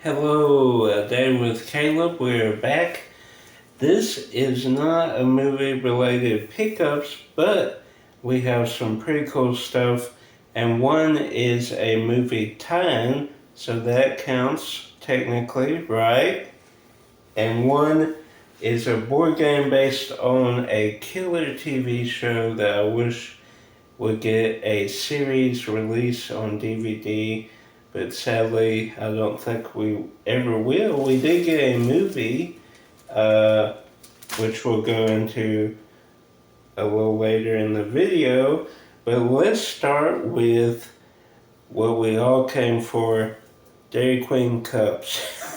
Hello, a day with Caleb. We're back. This is not a movie related pickups, but we have some pretty cool stuff. And one is a movie tie-in, so that counts technically, right? And one is a board game based on a killer TV show that I wish would get a series release on DVD, but sadly, I don't think we ever will. We did get a movie, which we'll go into a little later in the video, but let's start with what we all came for, Dairy Queen cups.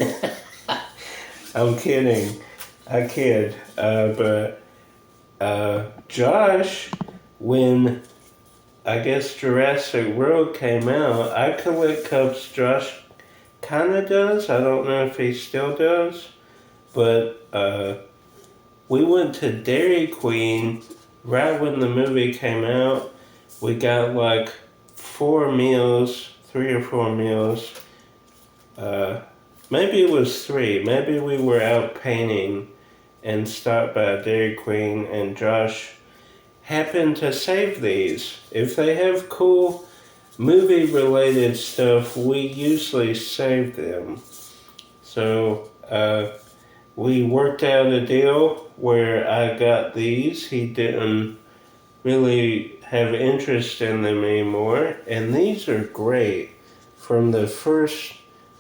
I'm kidding. I kid. But Josh, when I guess Jurassic World came out, I collect cups. Josh kind of does. I don't know if he still does. But we went to Dairy Queen right when the movie came out. We got like 3 or 4 meals. Maybe it was 3. Maybe we were out painting and stopped by Dairy Queen, and Josh happened to save these. If they have cool movie related stuff, we usually save them. So we worked out a deal where I got these. He didn't really have interest in them anymore, and these are great. From the first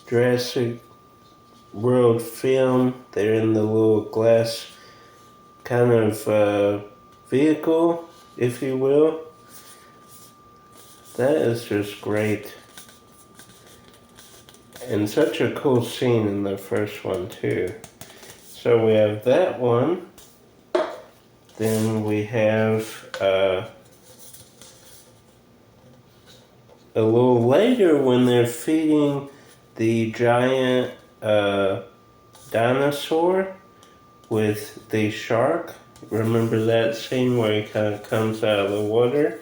Jurassic World film, they're in the little glass kind of vehicle, if you will. That is just great. And such a cool scene in the first one too. So we have that one. Then we have a little later when they're feeding the giant dinosaur with the shark. Remember that scene where he kind of comes out of the water?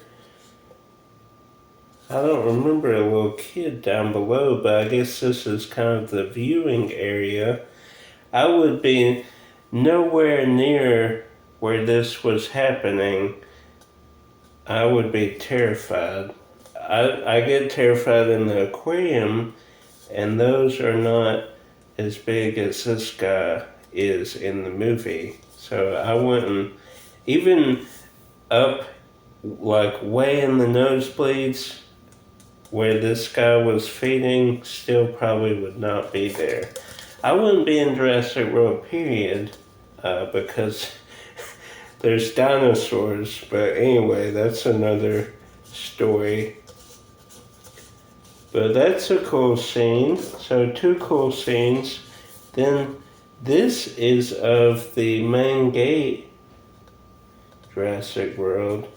I don't remember a little kid down below, but I guess this is kind of the viewing area. I would be nowhere near where this was happening. I would be terrified. I get terrified in the aquarium, and those are not as big as this guy is in the movie. So I wouldn't, even up like way in the nosebleeds where this guy was feeding, still probably would not be there. I wouldn't be in Jurassic World, period, because there's dinosaurs. But anyway, that's another story. But that's a cool scene. So 2 cool scenes. Then this is of the main gate, Jurassic World.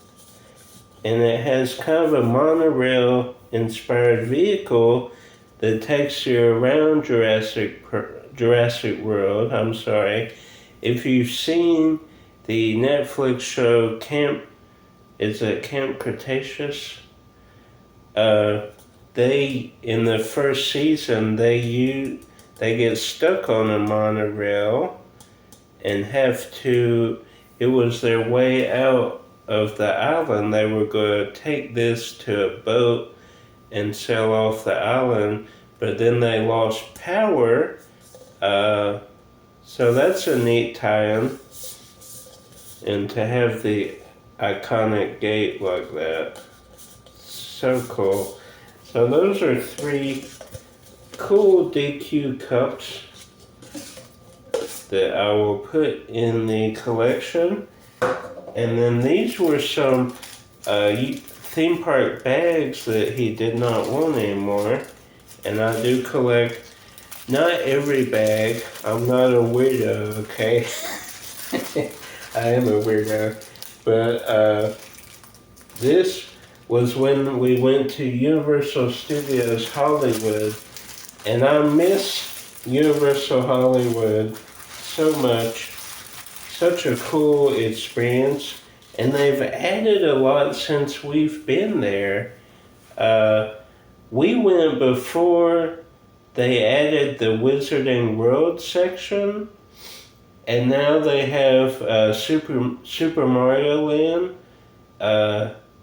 And it has kind of a monorail inspired vehicle that takes you around Jurassic World. If you've seen the Netflix show Camp Cretaceous? They, in the first season, they get stuck on a monorail and have to, it was their way out of the island. They were going to take this to a boat and sail off the island, but then they lost power. So that's a neat tie-in. And to have the iconic gate like that, so cool. So those are 3 cool DQ cups that I will put in the collection. And then these were some theme park bags that he did not want anymore. And I do collect, not every bag. I'm not a weirdo, okay? I am a weirdo. But this was when we went to Universal Studios Hollywood. And I miss Universal Hollywood so much. Such a cool experience. And they've added a lot since we've been there. We went before they added the Wizarding World section, and now they have Super Mario Land.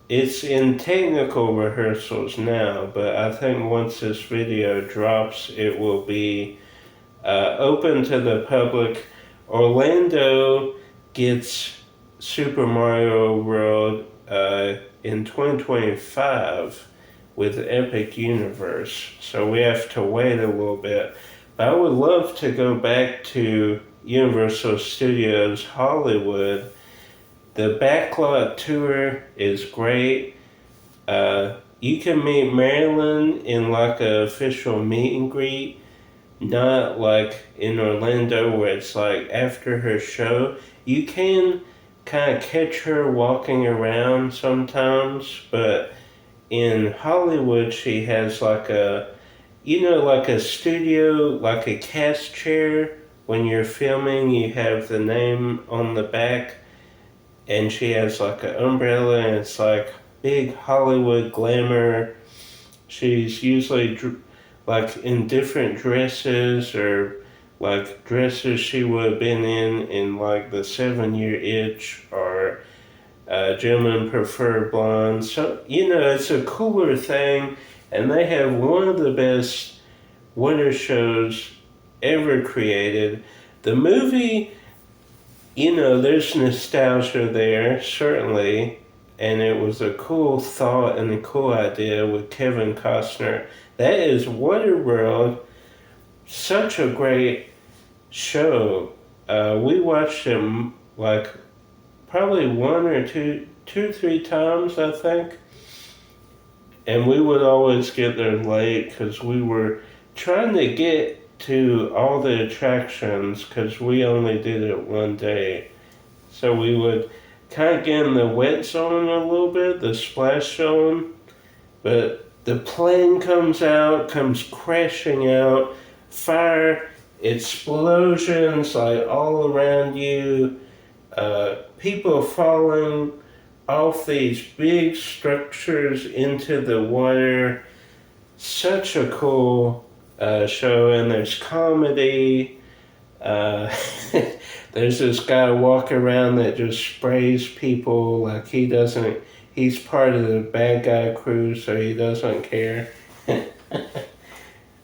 It's in technical rehearsals now, but I think once this video drops, it will be open to the public. Orlando gets Super Mario World in 2025 with Epic Universe, so we have to wait a little bit. But I would love to go back to Universal Studios Hollywood. The backlot tour is great. You can meet Marilyn in like an official meet and greet, not like in Orlando where it's like after her show. You can kind of catch her walking around sometimes, but in Hollywood she has like like a studio, like a cast chair. When you're filming, you have the name on the back, and she has like an umbrella, and it's like big Hollywood glamour. She's usually like in different dresses, or like dresses she would have been in like the 7-Year Itch, or Gentlemen Prefer Blonde. So, it's a cooler thing, and they have one of the best winter shows ever created. The movie, there's nostalgia there, certainly, and it was a cool thought and a cool idea with Kevin Costner. That is Waterworld, such a great show. We watched it like probably one or two, 3 times, I think. And we would always get there late because we were trying to get to all the attractions because we only did it one day. So we would kind of get in the wet zone a little bit, the splash zone. But the plane comes crashing out, fire, explosions like all around you, people falling off these big structures into the water. Such a cool show, and there's comedy. There's this guy walking around that just sprays people like he's part of the bad guy crew, so he doesn't care.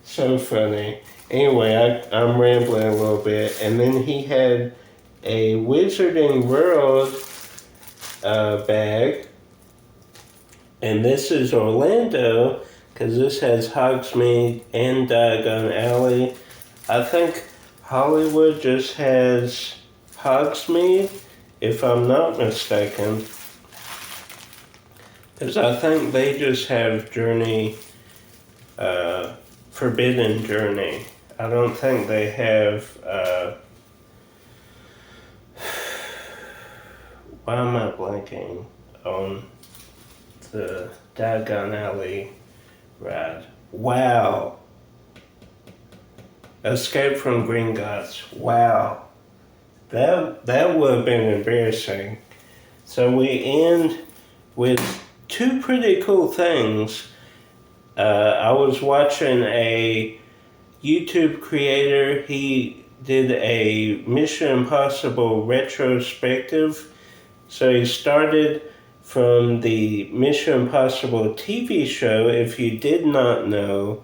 So funny. Anyway, I'm rambling a little bit. And then he had a Wizarding World bag. And this is Orlando, because this has Hogsmeade and Diagon Alley. I think Hollywood just has Hogsmeade, if I'm not mistaken. Because I think they just have Forbidden Journey. I don't think they have, why am I blanking on the Diagon Alley ride? Wow. Escape from Gringotts. Wow. That would have been embarrassing. So we end with 2 pretty cool things. I was watching a YouTube creator. He did a Mission Impossible retrospective. So he started from the Mission Impossible TV show. If you did not know,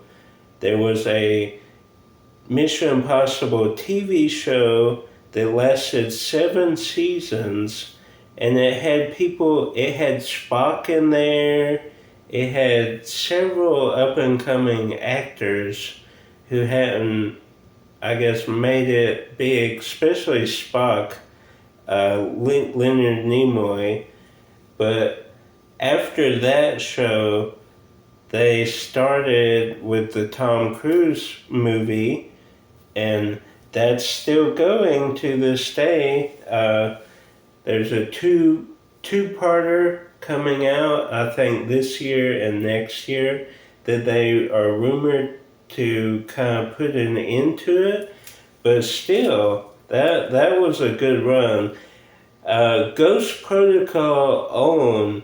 there was a Mission Impossible TV show that lasted 7 seasons, and it had Spock in there. It had several up-and-coming actors who hadn't, I guess, made it big, especially Spock, Leonard Nimoy. But after that show, they started with the Tom Cruise movie, and that's still going to this day. There's a two-parter coming out, I think this year and next year, that they are rumored to kind of put an end to it. But still, that was a good run. Ghost Protocol on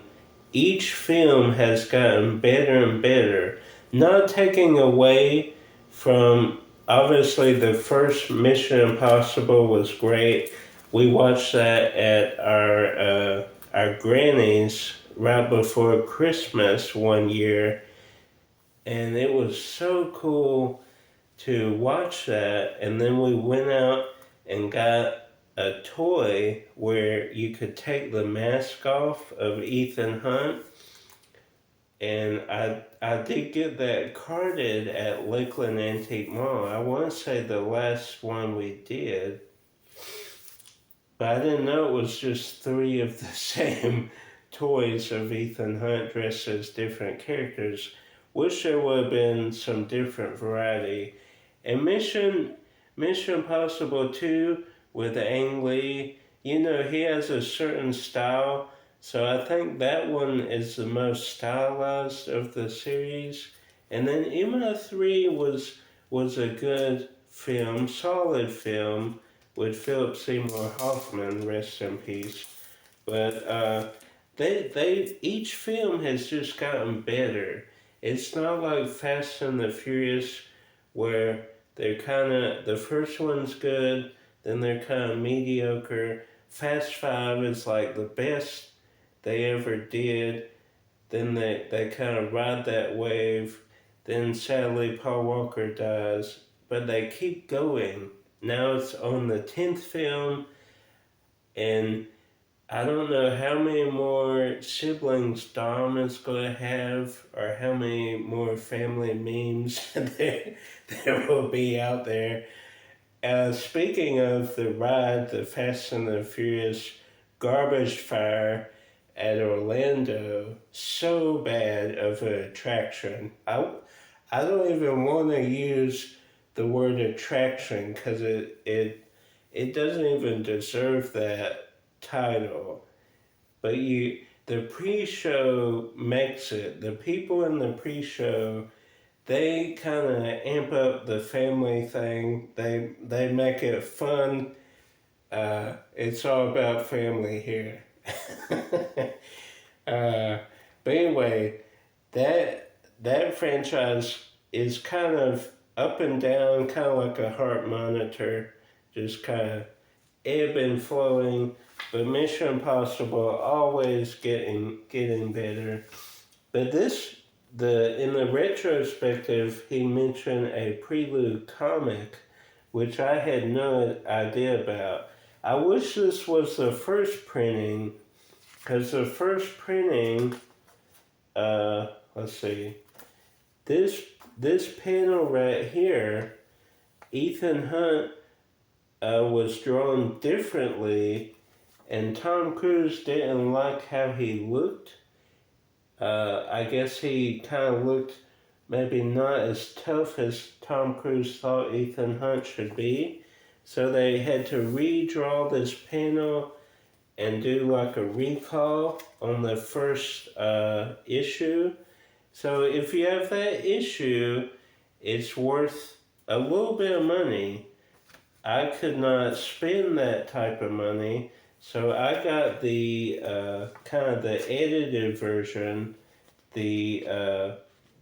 each film has gotten better and better. Not taking away from obviously the first Mission Impossible was great. We watched that at our granny's right before Christmas one year, and it was so cool to watch that. And then we went out and got a toy where you could take the mask off of Ethan Hunt, and I did get that carded at Lakeland Antique Mall. I want to say the last one we did, but I didn't know it was just three of the same toys of Ethan Hunt dressed as different characters. Wish there would have been some different variety. And Mission Impossible 2 with Ang Lee, you know, he has a certain style, so I think that one is the most stylized of the series. And then Emma 3 was a good film, solid film, with Philip Seymour Hoffman, rest in peace. But they each film has just gotten better. It's not like Fast and the Furious, where they're kind of, the first one's good, then they're kind of mediocre. Fast Five is like the best they ever did. Then they kind of ride that wave. Then sadly Paul Walker dies, but they keep going. Now it's on the 10th film, and I don't know how many more siblings Dom is going to have, or how many more family memes there will be out there. Speaking of the ride, the Fast and the Furious garbage fire at Orlando, so bad of an attraction. I don't even want to use the word attraction because it doesn't even deserve that title. But the pre-show makes it. The people in the pre-show, they kind of amp up the family thing. They make it fun. It's all about family here. But anyway, that franchise is kind of up and down, kind of like a heart monitor, just kind of ebb and flowing. But Mission Impossible always getting better. But in the retrospective, he mentioned a Prelude comic, which I had no idea about. I wish this was the first printing, because the first printing, let's see, this panel right here, Ethan Hunt was drawn differently, and Tom Cruise didn't like how he looked. I guess he kind of looked maybe not as tough as Tom Cruise thought Ethan Hunt should be. So they had to redraw this panel and do like a recall on the first issue. So if you have that issue, it's worth a little bit of money. I could not spend that type of money, so I got the kind of the edited version, the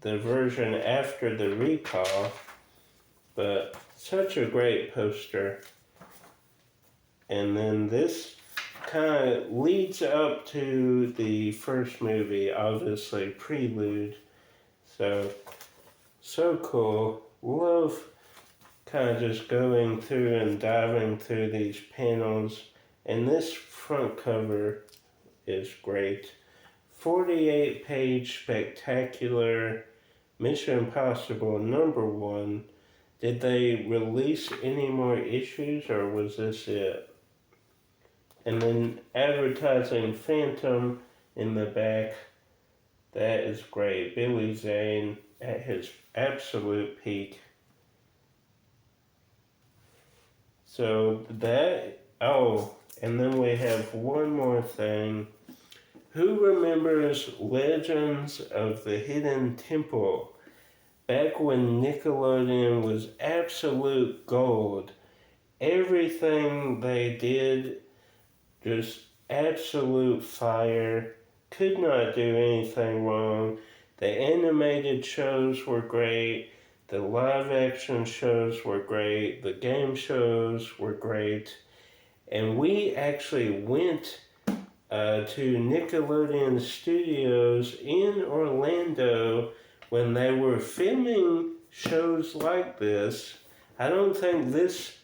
version after the recall. But such a great poster. And then this kind of leads up to the first movie, obviously Prelude. So cool. Love kind of just going through and diving through these panels. And this front cover is great. 48-page spectacular Mission Impossible #1. Did they release any more issues, or was this it? And then advertising Phantom in the back. That is great. Billy Zane at his absolute peak. So and then we have one more thing. Who remembers Legends of the Hidden Temple? Back when Nickelodeon was absolute gold. Everything they did, just absolute fire. Could not do anything wrong. The animated shows were great. The live action shows were great. The game shows were great. And we actually went to Nickelodeon Studios in Orlando when they were filming shows like this. I don't think this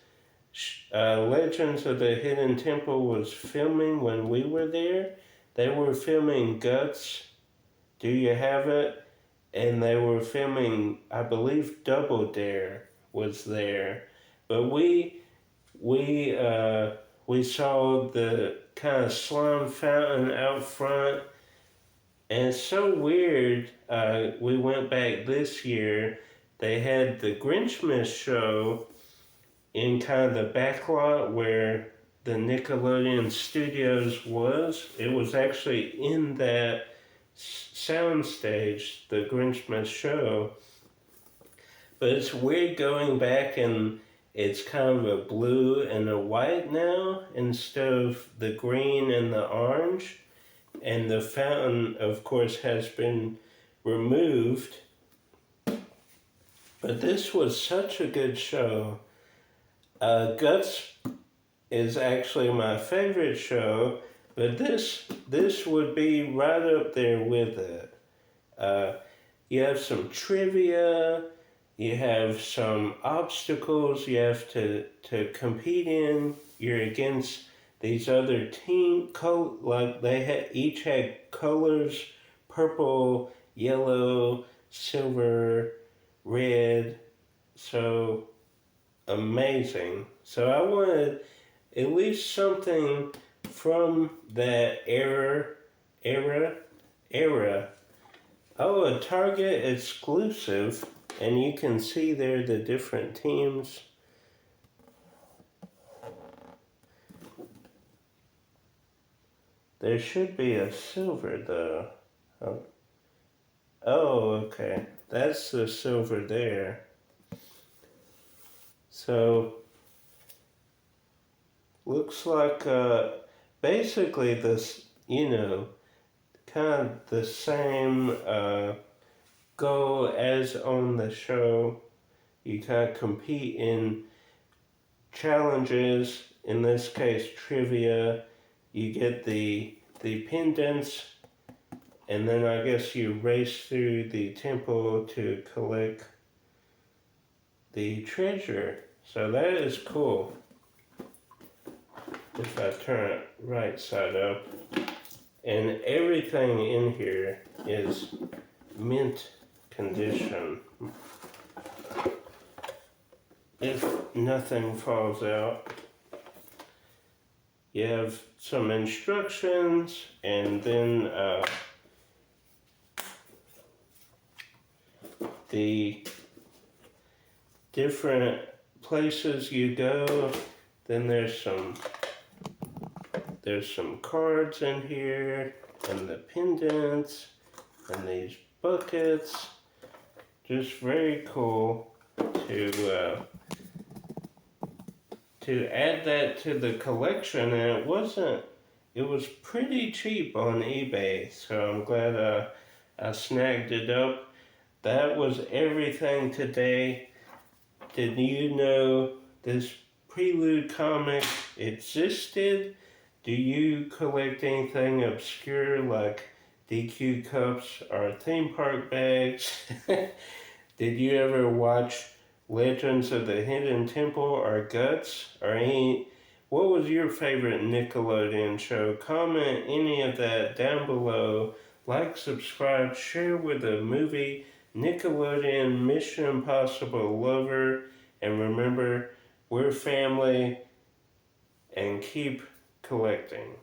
Legends of the Hidden Temple was filming when we were there. They were filming Guts, Do You Have It? And they were filming, I believe, Double Dare was there. But we saw the kind of slime fountain out front, and it's so weird. We went back this year. They had the Grinchmas show in kind of the back lot where the Nickelodeon Studios was. It was actually in that sound stage, the Grinchmas show. But it's weird going back and it's kind of a blue and a white now instead of the green and the orange. And the fountain, of course, has been removed. But this was such a good show. Guts is actually my favorite show, but this would be right up there with it. You have some trivia, you have some obstacles you have to compete in. You're against these other team, like they each had colors: purple, yellow, silver, red. So amazing. So I wanted at least something from that era. Oh, a Target exclusive, and you can see there the different teams. There should be a silver though. Oh, okay. That's the silver there. So, looks like basically this, kind of the same goal as on the show. You kind of compete in challenges, in this case trivia. You get the pendants, and then I guess you race through the temple to collect the treasure. So that is cool. If I turn it right side up, and everything in here is mint condition. If nothing falls out, you have some instructions, and then the different places you go. Then there's some cards in here, and the pendants, and these buckets. Just very cool to add that to the collection, and it was pretty cheap on eBay, so I'm glad I snagged it up. That was everything today. Did you know this Prelude comic existed? Do you collect anything obscure like DQ cups or theme park bags? Did you ever watch Legends of the Hidden Temple or Guts or what was your favorite Nickelodeon show? Comment any of that down below. Like, subscribe, share with the movie Nickelodeon Mission Impossible lover, and remember, we're family, and keep collecting.